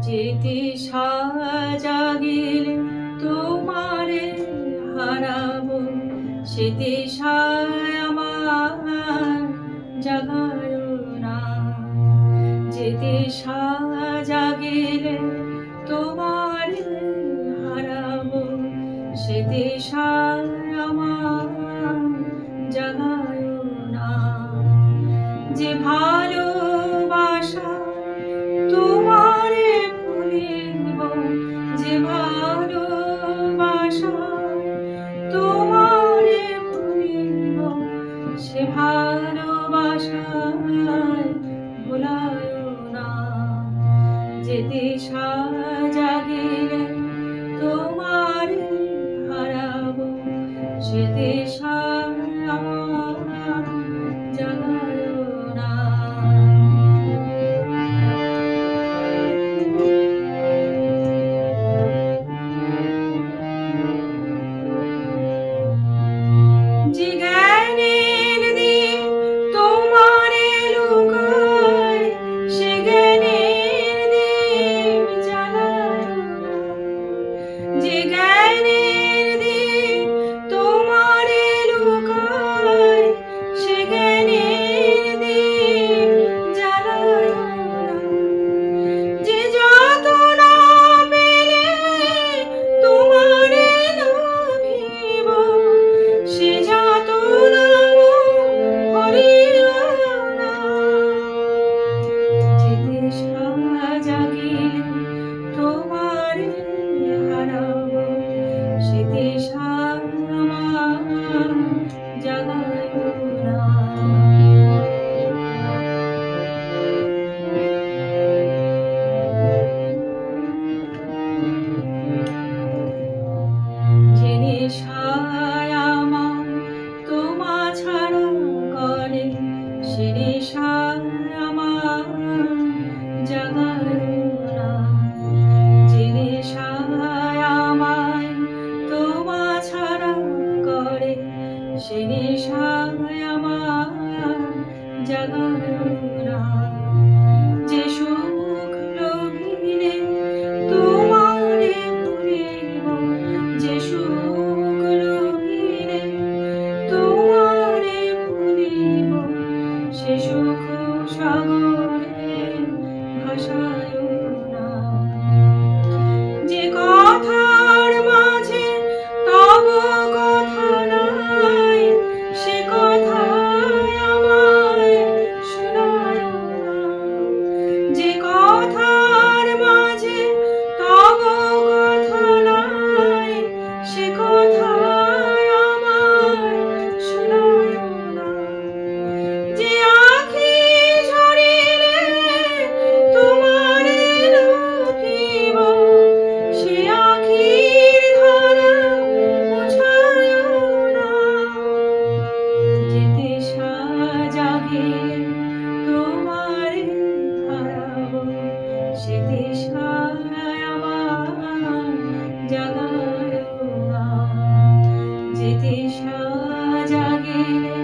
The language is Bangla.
যেতে জাগিলে তোমারে হারাবো, সে দিশায় আমার জাগায় না। যে দিশা জাগিলে তোমারে হারাবো, সে দিশায় আমার জাগায় না। যে ভালোবাসা তোমারে ভুলিব, যে ভালোবাসা তোমারে ভুলিব, সে ভালোবাসায় ভুলায় না। যে দিশা জাগিলে তোমারে হারাবো, সে দিশা আমার জাগায় না। যে জ্ঞানের দিক তোমারে লুকায়, সে জ্ঞানের দিক জ্বালায় না। যে জ্ঞানের দিক তোমারে লুকায়, সে জ্ঞানের দিক জ্বালায় না। যে যাতনা পেলে তোমারে নামিব, সে যাতনা হরিও না। যে দিশা জাগিলে তোমারে হারাবো, সে দিশা আমার জাগায় না। যে নেশায় আমার তোমা ছাড়া গলে, সে নেশায় আমার জাগায় না। যে নেশায় আমায় তোমা ছাড়া করে, সে নেশায় আমার জাগায় না। যে সুখ লোভিলে তোমারে ভুলিব, যে সুখ লোভিলে তোমারে ভুলিব, সে সুখ সাগরে ভাসায় না। যে কথার মাঝে তব কথা নাই, সে কথায় আমায় শোনায় না। যে কথার মাঝে তব কথা নাই, সে কথায় আমায় শোনায় না। যে আঁখি ঝরিলে তোমারে লভিব, সে আঁখির ধারা মুছায় না। যে দিশা জাগিলে তোমারে হারাবো, সে দিশায় আমার জাগায় না। যে দিশা জাগিলে